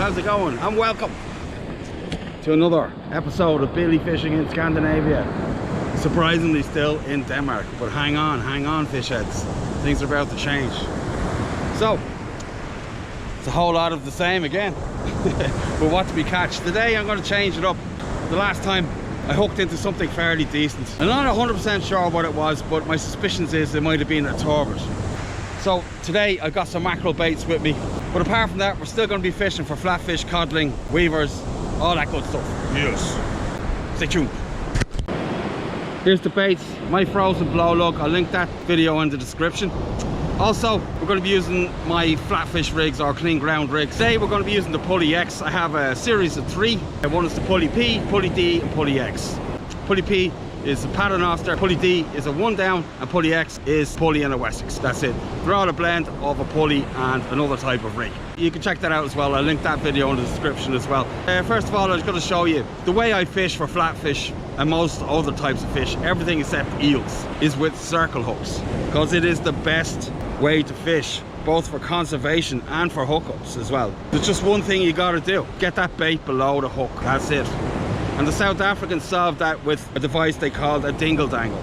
how's it going? And welcome to another episode of Billy Fishing in Scandinavia. Surprisingly still in Denmark, but hang on fish heads. Things are about to change. So, it's a whole lot of the same again. But what do we catch? Today I'm going to change it up. The last time I hooked into something fairly decent. I'm not 100% sure what it was, but my suspicions is it might have been a turbot. So today I've got some mackerel baits with me, but apart from that we're still going to be fishing for flatfish, codling, weavers, all that good stuff. Yes. Stay tuned. Here's the baits, my frozen blow lug. I'll link that video in the description. Also, we're going to be using my flatfish rigs or clean ground rigs. Today we're going to be using the Pulley X. I have a series of 3. One is the Pulley P, Pulley D and Pulley X. Pulley P is a paternoster, Pulley D is a 1 down, and Pulley X is pulley and a Wessex. That's it. They're all a blend of a pulley and another type of rig. You can check that out as well. I'll link that video in the description as well. First of all, I was going to show you the way I fish for flatfish and most other types of fish, everything except eels, is with circle hooks, because it is the best way to fish, both for conservation and for hookups as well. There's just one thing you got to do: get that bait below the hook. That's it. And the South Africans solved that with a device they called a dingle dangle.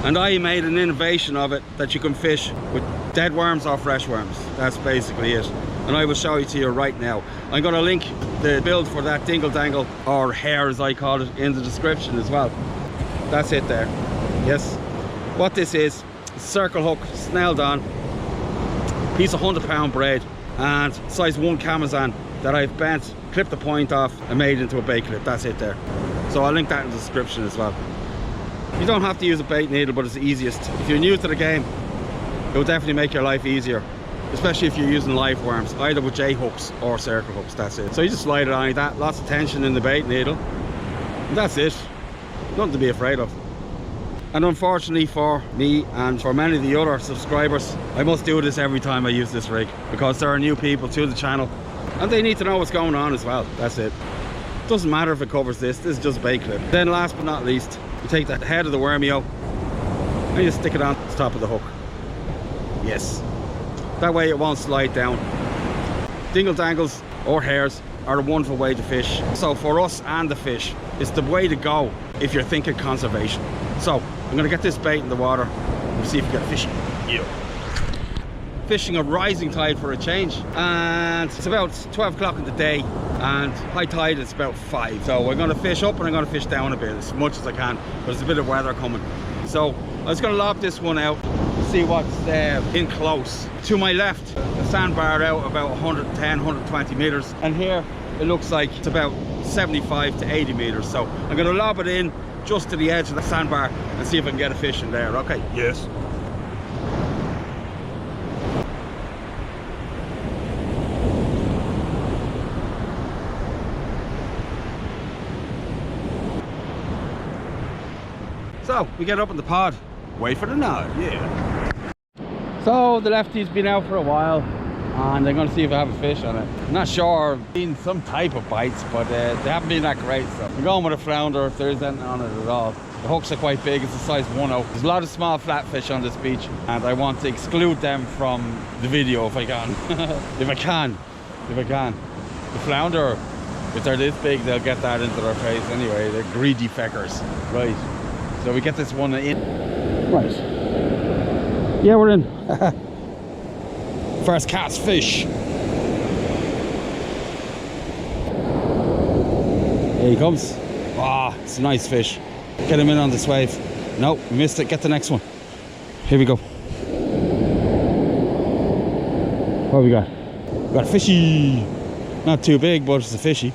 And I made an innovation of it that you can fish with dead worms or fresh worms. That's basically it. And I will show it to you right now. I'm going to link the build for that dingle dangle, or hair as I call it, in the description as well. That's it there. Yes. What this is, circle hook, snelled on, piece of 100-pound braid, and size 1 Camazan that I've bent, clipped the point off and made into a bait clip. That's it there. So I'll link that in the description as well. You don't have to use a bait needle, but it's the easiest. If you're new to the game, it will definitely make your life easier, especially if you're using live worms, either with J hooks or circle hooks. That's it. So you just slide it on like that, lots of tension in the bait needle, and that's it. Nothing to be afraid of. And unfortunately for me and for many of the other subscribers, I must do this every time I use this rig, because there are new people to the channel and they need to know what's going on as well. That's it. Doesn't matter if it covers this is just a bait clip. Then last but not least, you take the head of the wormio and you stick it on the top of the hook. Yes. That way it won't slide down. Dingle dangles or hairs are a wonderful way to fish. So for us and the fish, it's the way to go if you're thinking conservation. So I'm going to get this bait in the water and see if we get a fish. Yeah. Fishing a rising tide for a change, and it's about 12 o'clock in the day, and high tide is about 5. So we're going to fish up and I'm going to fish down a bit, as much as I can, but there's a bit of weather coming. So I was going to lob this one out, see what's in close. To my left, the sandbar out about 110, 120 meters, and here it looks like it's about 75 to 80 meters. So I'm going to lob it in just to the edge of the sandbar and see if I can get a fish in there. Okay, yes. So we get up in the pod, wait for the nod. Yeah. So the lefty's been out for a while, and I'm going to see if I have a fish on it. I'm not sure, been some type of bites, but they haven't been that great. So I'm going with a flounder if there is anything on it at all. The hooks are quite big, it's a size 1/0. There's a lot of small flatfish on this beach, and I want to exclude them from the video if I can. if I can. The flounder, if they're this big, they'll get that into their face anyway. They're greedy feckers. Right. So we get this one in. Right. Yeah, we're in. First cast fish. Here he comes. Ah, it's a nice fish. Get him in on this wave. No, we missed it. Get the next one. Here we go. What have we got? We got a fishy. Not too big, but it's a fishy.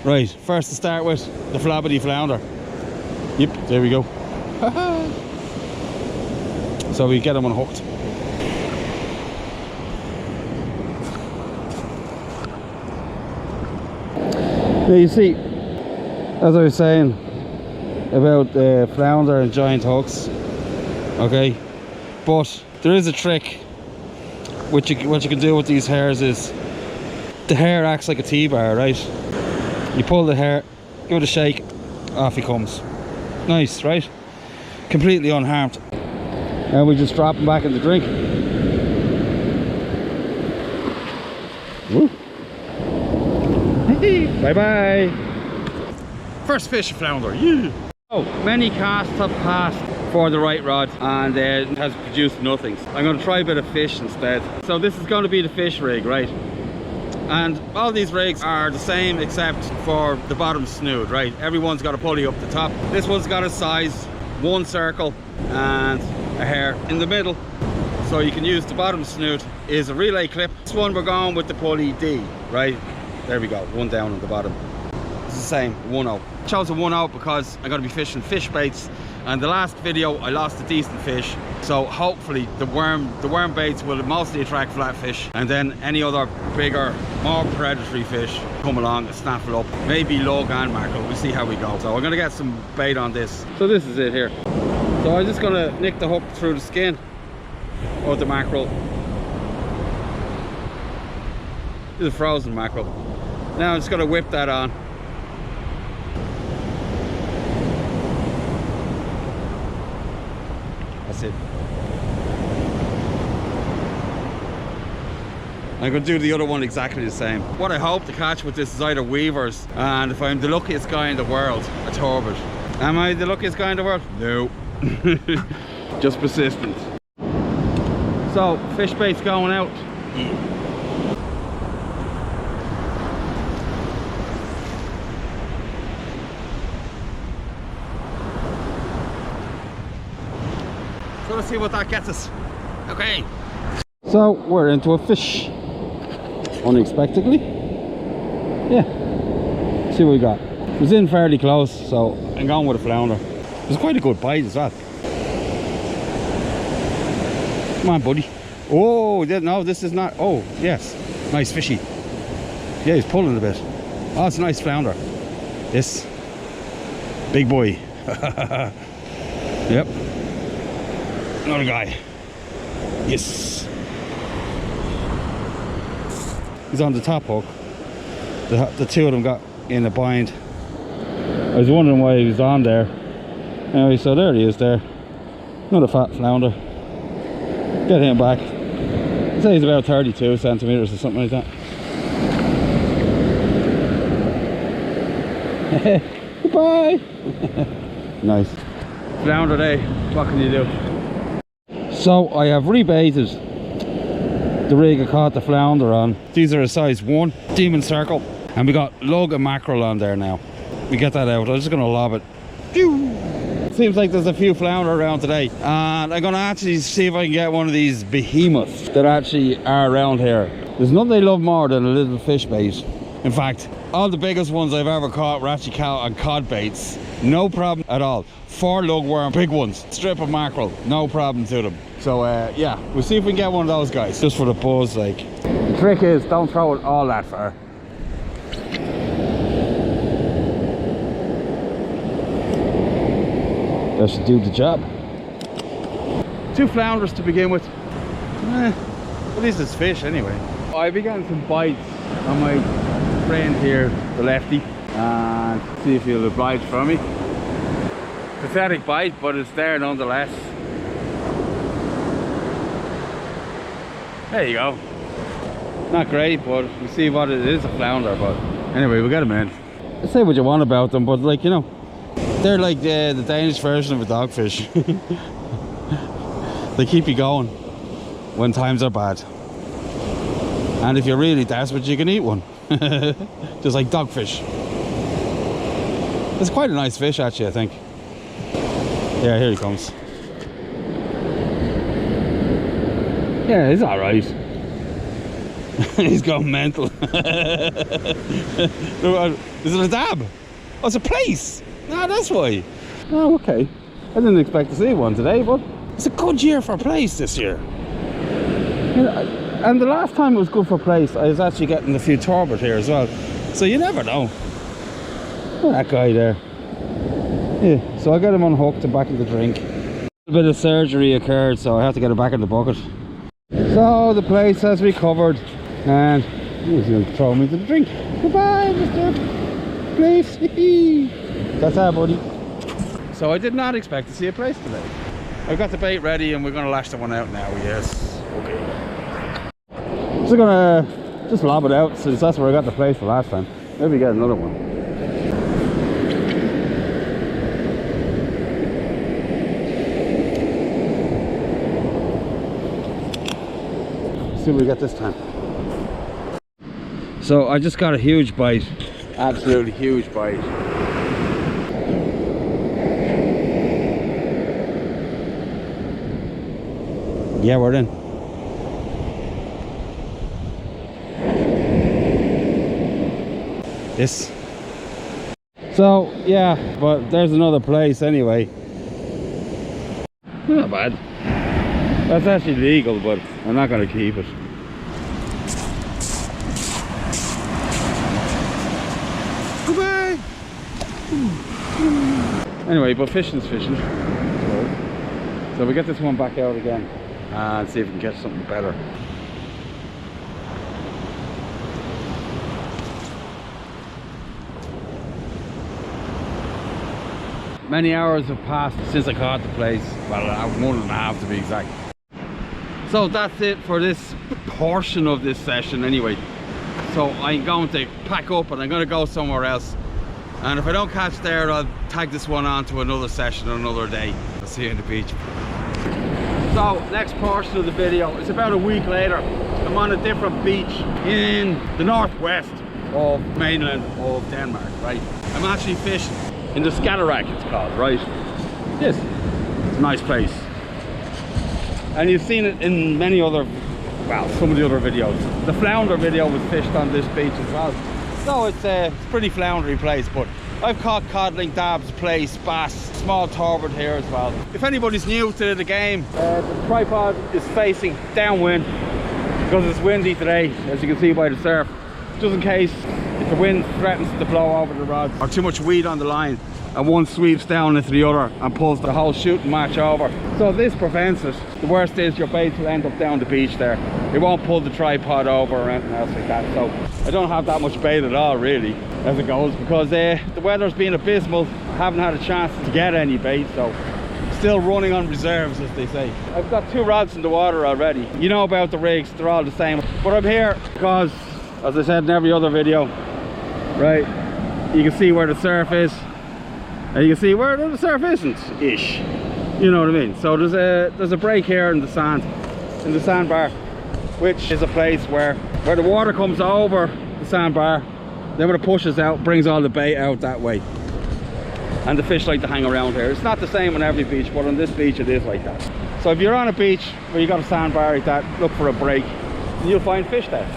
Right, first to start with, the flabby flounder. Yep, there we go. So we get him unhooked. Now you see, as I was saying about the flounder and giant hooks, okay, but there is a trick. What you can do with these hairs is, the hair acts like a T-bar, right? You pull the hair, give it a shake, off he comes. Nice, right? Completely unharmed. And we just drop him back in the drink. Woo. Bye bye. First fish, flounder. Yeah. Oh, many casts have passed for the right rod and it has produced nothing. I'm going to try a bit of fish instead. So this is going to be the fish rig, right? And all these rigs are the same except for the bottom snood, right? Everyone's got a pulley up the top. This one's got a size, one circle and a hair in the middle. So you can use the bottom snood is a relay clip. This one we're going with the pulley D, right? There we go, one down on the bottom. It's the same, 1-0. Chose a 1-0 because I'm going to be fishing fish baits. And the last video I lost a decent fish, so hopefully the worm baits will mostly attract flatfish, and then any other bigger, more predatory fish come along and snaffle up, maybe lug and mackerel. We'll see how we go. So I'm gonna get some bait on this. So this is it here. So I'm just gonna nick the hook through the skin of the mackerel. This is a frozen mackerel. Now I'm just gonna whip that on. That's it. I'm going to do the other one exactly the same. What I hope to catch with this is either weavers, and if I'm the luckiest guy in the world, a turbot. Am I the luckiest guy in the world? No. Just persistent. So, fish bait's going out. So let's see what that gets us. Okay. So we're into a fish. Unexpectedly. Yeah. See what we got. It was in fairly close, so I'm going with a flounder. It was quite a good bite as well. Come on, buddy. Oh, no, this is not. Oh, yes. Nice fishy. Yeah, he's pulling a bit. Oh, it's a nice flounder. This. Big boy. Yep. Another guy. Yes. He's on the top hook. The two of them got in a bind. I was wondering why he was on there. Anyway, so there he is there. Another fat flounder. Get him back. I'd say he's about 32 centimeters or something like that. Goodbye. Nice. Flounder day. What can you do? So I have rebaited the rig I caught the flounder on. These are a size 1 demon circle, and we got lug and mackerel on there now. We get that out. I'm just gonna lob it. Pew! Seems like there's a few flounder around today, and I'm gonna actually see if I can get one of these behemoths that actually are around here. There's nothing they love more than a little fish bait. In fact, all the biggest ones I've ever caught were actually caught on cod baits. No problem at all. 4 lugworm, big ones, strip of mackerel, no problem to them. So yeah, we'll see if we can get one of those guys, just for the buzz. Like, the trick is, don't throw it all that far. That should do the job. 2 flounders to begin with. At least it's fish anyway. I began some bites on my friend here, the lefty, and see if he'll oblige for me. Pathetic bite, but it's there nonetheless. There you go. Not great, but we see what it is, a flounder. But anyway, we'll get him in. Say what you want about them, but like, you know, they're like the Danish version of a dogfish. They keep you going when times are bad, and if you're really desperate, you can eat one. Just like dogfish. It's quite a nice fish actually, I think. Yeah, here he comes. Yeah, he's alright. He's gone mental. Is it a dab? Oh, it's a place. No, that's why. Oh, okay. I didn't expect to see one today, but it's a good year for place this year. You know, and the last time it was good for place, I was actually getting a few turbot here as well. So you never know. Look at that guy there. Yeah, so I got him unhooked and back in the drink. A bit of surgery occurred, so I have to get him back in the bucket. So the place has recovered, and he's going to throw me into the drink. Goodbye, Mr. Place. That's our buddy. So I did not expect to see a place today. I've got the bait ready, and we're going to lash the one out now. Yes. Okay. So I'm going to just lob it out, since that's where I got the place the last time. Maybe get another one. See what we get this time. So I just got a huge bite. Absolutely huge bite. Yeah, we're in. This. So yeah, but there's another place anyway. Not bad. That's actually legal, but I'm not going to keep it. Goodbye. Anyway, but fishing's fishing. So we get this one back out again and see if we can catch something better. Many hours have passed since I caught the place. Well, 1.5 to be exact. So that's it for this portion of this session anyway. So I'm going to pack up and I'm going to go somewhere else. And if I don't catch there, I'll tag this one on to another session another day. I'll see you on the beach. So next portion of the video is about a week later. I'm on a different beach in the northwest of mainland of Denmark, right? I'm actually fishing in the Skagerrak, it's called, right? Yes, it's a nice place. And you've seen it in many other, well, some of the other videos. The flounder video was fished on this beach as well. So it's a pretty floundery place, but I've caught codling, dabs, plaice, bass, small turbot here as well. If anybody's new to the game, the tripod is facing downwind because it's windy today, as you can see by the surf. Just in case if the wind threatens to blow over the rod or too much weed on the line and one sweeps down into the other and pulls the whole shooting match over. So this prevents it. The worst is your bait will end up down the beach there. It won't pull the tripod over or anything else like that. So I don't have that much bait at all really as it goes, because the weather's been abysmal. I haven't had a chance to get any bait, so still running on reserves, as they say. I've got 2 rods in the water already. You know about the rigs, they're all the same. But I'm here because, as I said in every other video, right, you can see where the surf is and you can see where the surf isn't ish, you know what I mean. So there's a break here in the sand, in the sandbar, which is a place where the water comes over the sandbar, then when it pushes out, brings all the bait out that way, and the fish like to hang around here. It's not the same on every beach, but on this beach it is like that. So if you're on a beach where you got a sandbar like that, look for a break and you'll find fish there.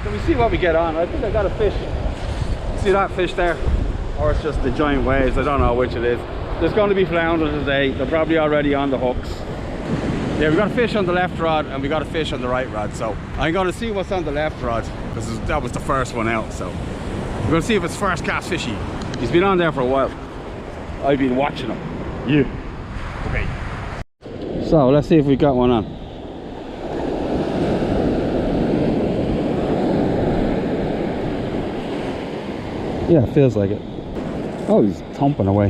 So we see what we get on. I think I got a fish. See that fish there? Or it's just the giant waves, I don't know which it is. There's going to be flounder today. They're probably already on the hooks. Yeah, we got a fish on the left rod and we got a fish on the right rod. So I'm going to see what's on the left rod, because that was the first one out. So we're going to see if it's first cast fishy. He's been on there for a while. I've been watching him. Yeah. Okay. So let's see if we got one on. Yeah, it feels like it. Oh, he's thumping away.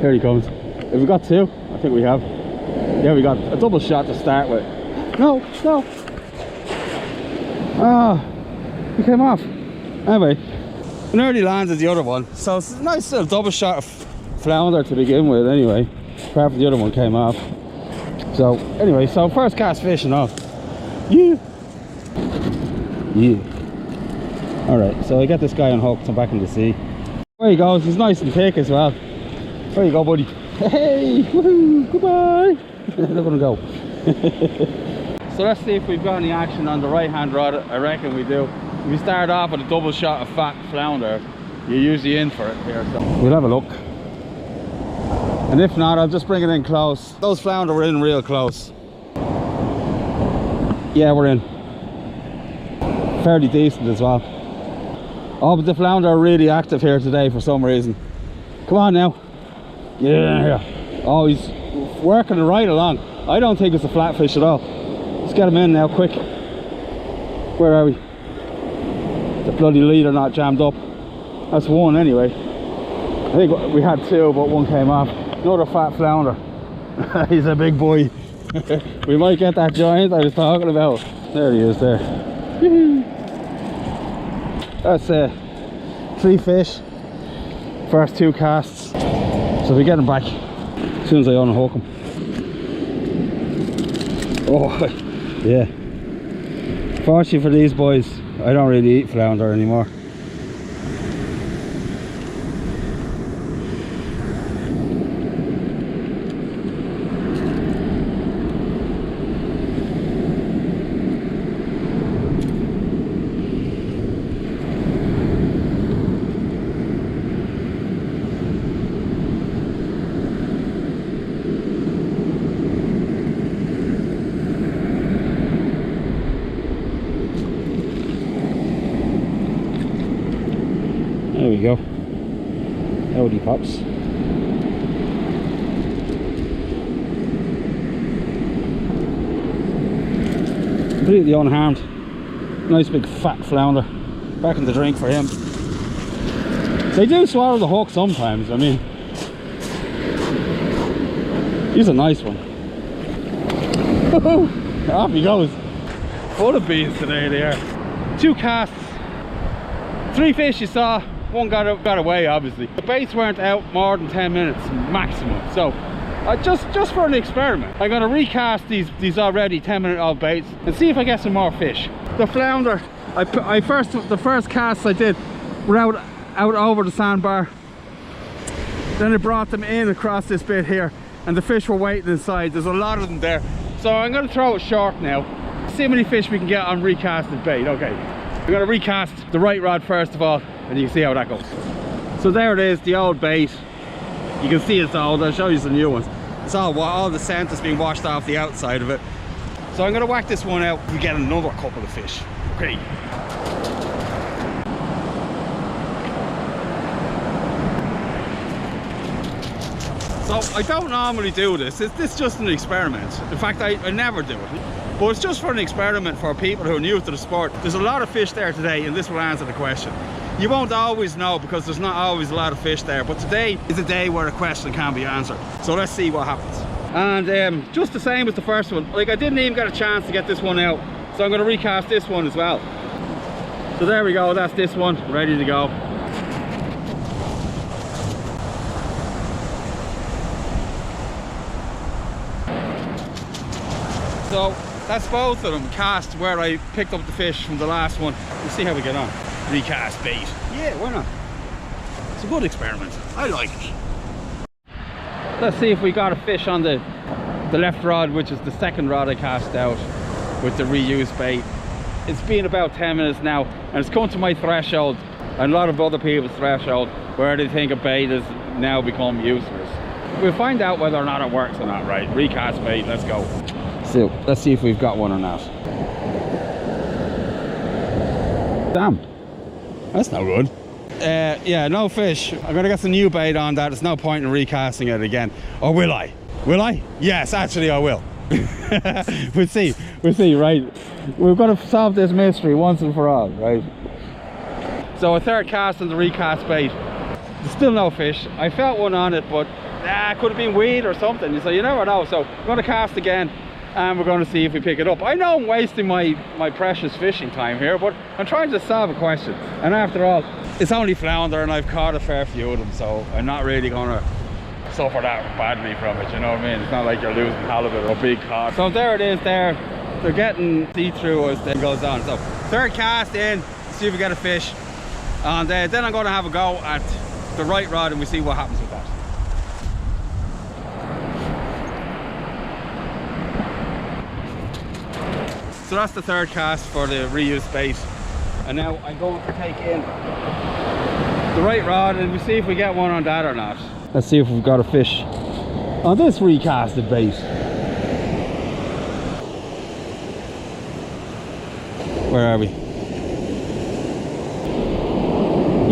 Here he comes. Have we got 2? I think we have. Yeah, we got a double shot to start with. No, no. Ah, he came off. Anyway, it nearly landed the other one. So it's a nice little double shot of flounder to begin with anyway. Apart from the other one came off. So anyway, so first cast fishing off. Yeah. Yeah. Alright, so I got this guy unhooked and back in the sea. There he goes, he's nice and thick as well. There you go, buddy. Hey, woohoo, goodbye. Look at him go. So let's see if we've got any action on the right hand rod. I reckon we do. If we start off with a double shot of fat flounder, you're usually in for it here. So we'll have a look. And if not, I'll just bring it in close. Those flounder were in real close. Yeah, we're in. Fairly decent as well. Oh, but the flounder are really active here today for some reason. Come on now. Yeah. Oh, he's working right along. I don't think it's a flatfish at all. Let's get him in now, quick. Where are we? The bloody leader not jammed up. That's one anyway. I think we had 2, but one came off. Another fat flounder. He's a big boy. We might get that giant I was talking about. There he is there. That's 3 fish, first 2 casts. So we get them back as soon as I unhook them. Oh, yeah. Fortunately for these boys, I don't really eat flounder anymore. There we go. Out he pops. Completely unharmed. Nice big fat flounder. Back in the drink for him. They do swallow the hook sometimes. I mean, he's a nice one. Off he goes. Full of beans today they are. 2 casts. 3 fish you saw. 1 got away, obviously. The baits weren't out more than 10 minutes maximum, so just for an experiment, I'm going to recast these already 10-minute old baits and see if I get some more fish. The flounder, the first casts I did were out over the sandbar. Then I brought them in across this bit here, and the fish were waiting inside. There's a lot of them there, so I'm going to throw it short now. See how many fish we can get on recasted bait. Okay, I'm going to recast the right rod first of all, and you can see how that goes. So there it is, the old bait. You can see it's old. I'll show you some new ones. It's all the scent has been washed off the outside of it. So I'm going to whack this one out and get another couple of fish. Okay. So I don't normally do this. This is just an experiment. In fact, I never do it. But it's just for an experiment for people who are new to the sport. There's a lot of fish there today, and this will answer the question. You won't always know because there's not always a lot of fish there, but today is a day where a question can be answered. So let's see what happens. And just the same as the first one, like I didn't even get a chance to get this one out, so I'm going to recast this one as well. So there we go, that's this one, ready to go. So that's both of them cast where I picked up the fish from the last one. We'll see how we get on. Recast bait. Yeah, why not? It's a good experiment. I like it. Let's see if we got a fish on the left rod, which is the second rod I cast out with the reused bait. It's been about 10 minutes now, and it's come to my threshold and a lot of other people's threshold where they think a bait has now become useless. We'll find out whether or not it works or not, right? Recast bait, let's go. So let's see if we've got one or not. Damn, that's no good. Yeah, no fish. I'm gonna get some new bait on that. There's no point in recasting it again. Or will I? Will I? Yes, actually I will. We'll see, right? We've got to solve this mystery once and for all, right? So a third cast on the recast bait. There's still no fish. I felt one on it, but it could have been weed or something, so you never know. So I'm going to cast again, and we're going to see if we pick it up. I know I'm wasting my precious fishing time here, but I'm trying to solve a question. And after all, it's only flounder, and I've caught a fair few of them, so I'm not really going to suffer that badly from it, you know what I mean? It's not like you're losing halibut or big cod. So there it is there. They're getting see-through as it goes on. So third cast in, see if we get a fish. And then I'm going to have a go at the right rod and we see what happens with that. So that's the third cast for the reused bait. And now I'm going to take in the right rod and we see if we get one on that or not. Let's see if we've got a fish on this recasted bait. Where are we?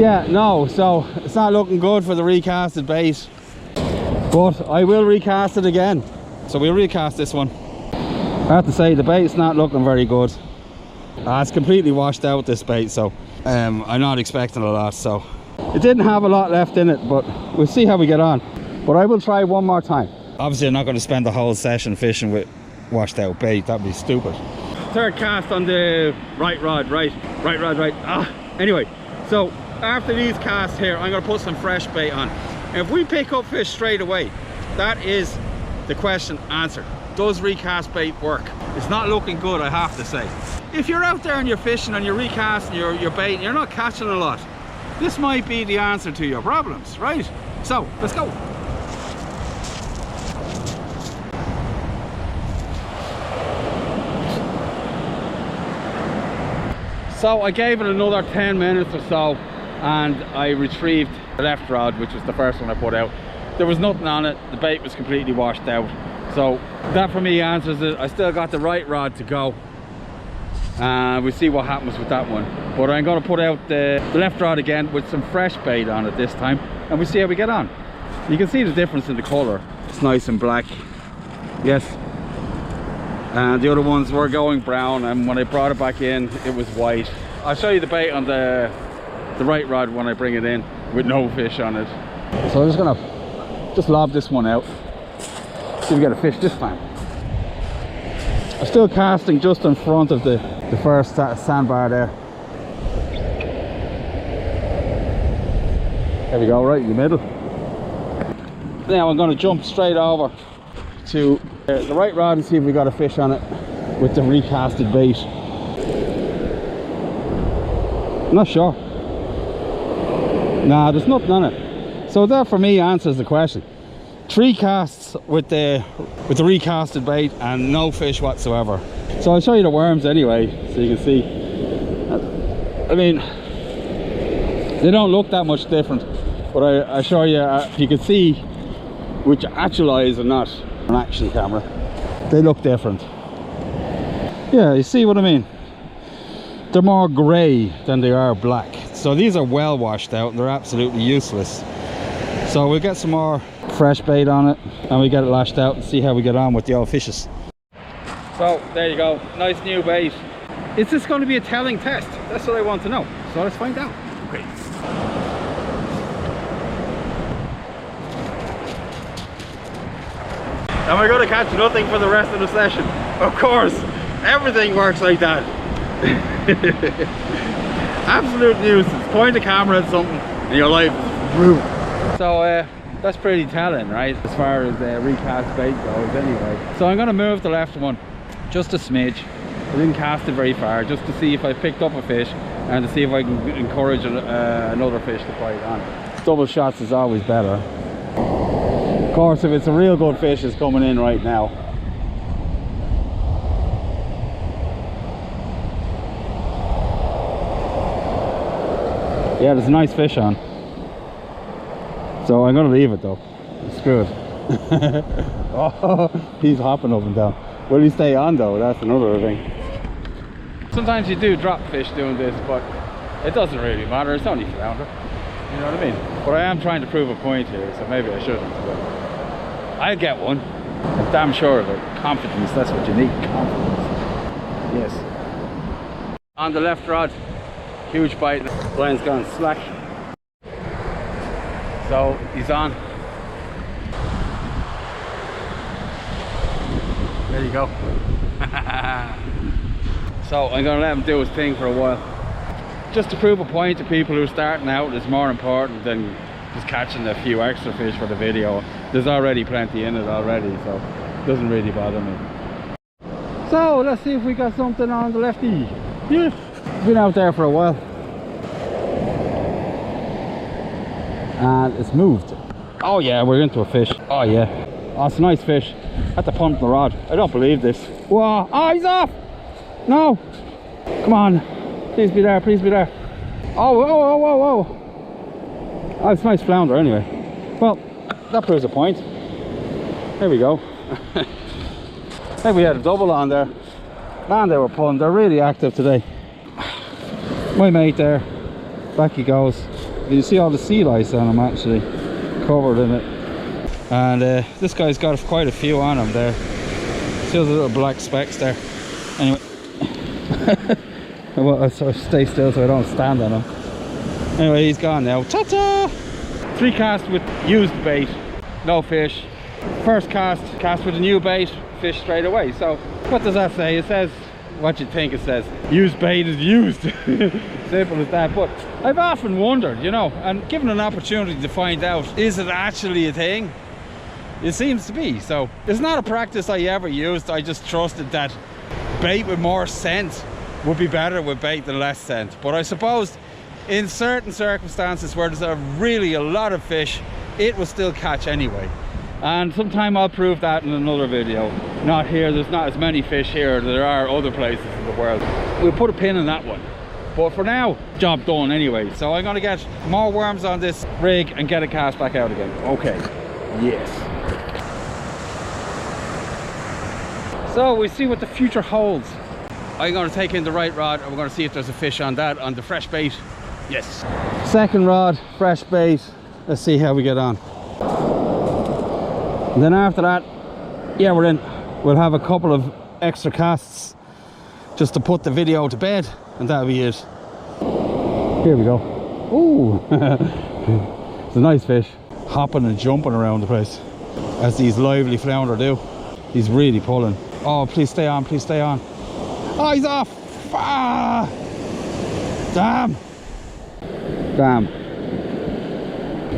Yeah, no, so it's not looking good for the recasted bait, but I will recast it again. So we'll recast this one. I have to say the bait's not looking very good. It's completely washed out, this bait, so I'm not expecting a lot. So it didn't have a lot left in it, but we'll see how we get on. But I will try one more time. Obviously I'm not going to spend the whole session fishing with washed out bait. That'd be stupid. third cast on the right rod. Anyway, so after these casts here, I'm going to put some fresh bait on. If we pick up fish straight away, that is the question answered. Does recast bait work? It's not looking good, I have to say. If you're out there and you're fishing and you're recasting your bait and you're not catching a lot, this might be the answer to your problems, right? So, let's go. So I gave it another 10 minutes or so and I retrieved the left rod, which was the first one I put out. There was nothing on it, the bait was completely washed out. So that for me answers it. I still got the right rod to go. We'll see what happens with that one. But I'm going to put out the left rod again with some fresh bait on it this time. And we'll see how we get on. You can see the difference in the colour. It's nice and black. Yes. And the other ones were going brown, and when I brought it back in, it was white. I'll show you the bait on the right rod when I bring it in with no fish on it. So I'm just gonna lob this one out. See if we get a fish this time. I'm still casting just in front of the first sandbar there. There we go, right in the middle. Now I'm gonna jump straight over to the right rod and see if we got a fish on it with the recasted bait. I'm not sure. Nah, there's nothing on it. So that for me answers the question. 3 casts with the recasted bait and no fish whatsoever. So I'll show you the worms anyway, so you can see. I mean, they don't look that much different, but I show you, you can see with your actual eyes and not an action camera, they look different. Yeah, you see what I mean? They're more grey than they are black. So these are well washed out and they're absolutely useless. So we'll get some more fresh bait on it and we get it lashed out and see how we get on with the old fishes. So there you go, nice new bait. Is this going to be a telling test? That's what I want to know. So let's find out. Okay. Am I going to catch nothing for the rest of the session? Of course, everything works like that. Absolute nuisance. Point the camera at something and your life is ruined. So that's pretty telling, right, as far as recast bait goes anyway. So I'm going to move the left one just a smidge. I didn't cast it very far, just to see if I picked up a fish and to see if I can encourage another fish to bite on. Double shots is always better. Of course, if it's a real good fish is coming in right now. Yeah, there's a nice fish on. So I'm going to leave it though. Screw it. Oh, he's hopping up and down. Will he stay on though? That's another thing. Sometimes you do drop fish doing this, but it doesn't really matter. It's only flounder. You know what I mean? But I am trying to prove a point here, so maybe I shouldn't. But I'll get one. I'm damn sure of it. Confidence, that's what you need. Confidence. Yes. On the left rod, huge bite. Brian's gone slack. So he's on. There you go. So I'm going to let him do his thing for a while. Just to prove a point to people who are starting out, is more important than just catching a few extra fish for the video. There's already plenty in it already, so it doesn't really bother me. So let's see if we got something on the lefty. Yeah, been out there for a while. And it's moved. Oh yeah, we're into a fish. Oh yeah. Oh, it's a nice fish. Had to pump the rod. I don't believe this. Whoa. Oh, he's off! No! Come on. Please be there, please be there. Oh, whoa, whoa, whoa, whoa. Oh, it's a nice flounder anyway. Well, that proves a point. There we go. I think we had a double on there. Man, they were pulling. They're really active today. My mate there. Back he goes. You see all the sea lice on him actually. Covered in it. And this guy's got quite a few on him there. See those little black specks there. Anyway. I'll sort of stay still so I don't stand on him. Anyway, he's gone now. Ta-ta! 3 casts with used bait. No fish. First cast with a new bait. Fish straight away. So what does that say? It says what you think it says. Used bait is used. Simple as that. But I've often wondered, you know, and given an opportunity to find out, is it actually a thing? It seems to be. So it's not a practice I ever used. I just trusted that bait with more scent would be better with bait than less scent. But I suppose in certain circumstances where there's really a lot of fish, it will still catch anyway. And sometime I'll prove that in another video. Not here, there's not as many fish here as there are other places in the world. We'll put a pin in that one. But for now, job done anyway. So I'm gonna get more worms on this rig and get it cast back out again. Okay, yes. So we see what the future holds. I'm gonna take in the right rod and we're gonna see if there's a fish on that, on the fresh bait. Yes. Second rod, fresh bait. Let's see how we get on. And then after that, yeah, we're in. We'll have a couple of extra casts just to put the video to bed, and that'll be it. Here we go. Ooh, it's a nice fish, hopping and jumping around the place as these lively flounder do. He's really pulling. Oh, please stay on, please stay on. Oh, he's off. Ah, damn.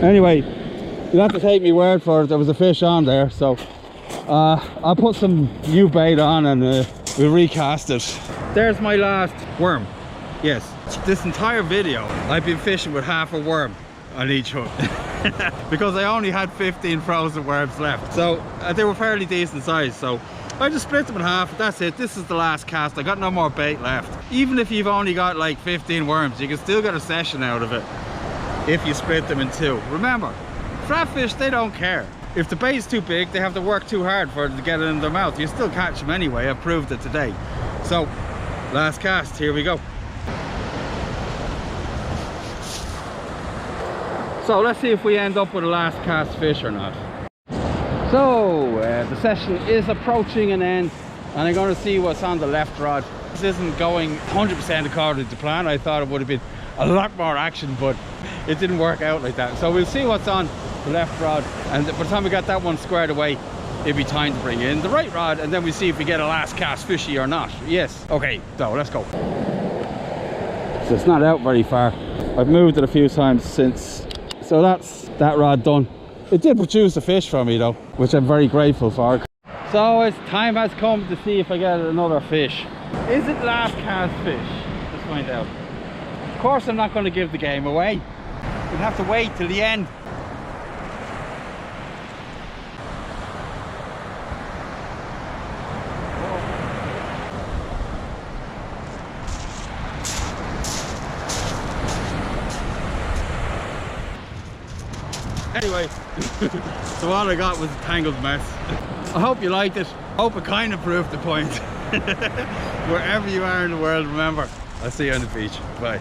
Anyway, you'll have to take me word for it, there was a fish on there. So I'll put some new bait on and we'll recast it. There's my last worm. Yes, this entire video I've been fishing with half a worm on each hook because I only had 15 frozen worms left. So they were fairly decent size, so I just split them in half. That's it. This is the last cast. I got no more bait left. Even if you've only got like 15 worms, you can still get a session out of it if you split them in two. Remember, flatfish, they don't care. If the bait's too big, they have to work too hard for it to get it in their mouth. You still catch them anyway. I've proved it today. So, last cast. Here we go. So let's see if we end up with a last cast fish or not. So the session is approaching an end, and I'm going to see what's on the left rod. This isn't going 100% according to plan. I thought it would have been a lot more action, but it didn't work out like that. So we'll see what's on the left rod, and by the time we got that one squared away, it'll be time to bring in the right rod, and then we see if we get a last cast fishy or not. Yes. Okay, so let's go. So it's not out very far. I've moved it a few times since. So that's that rod done. It did produce a fish for me though, which I'm very grateful for. So it's time has come to see if I get another fish. Is it last cast fish? Let's find out. Of course I'm not going to give the game away. We'll have to wait till the end. Anyway, so all I got was a tangled mess. I hope you liked it. I hope it kind of proved the point. Wherever you are in the world, remember, I'll see you on the beach. Bye.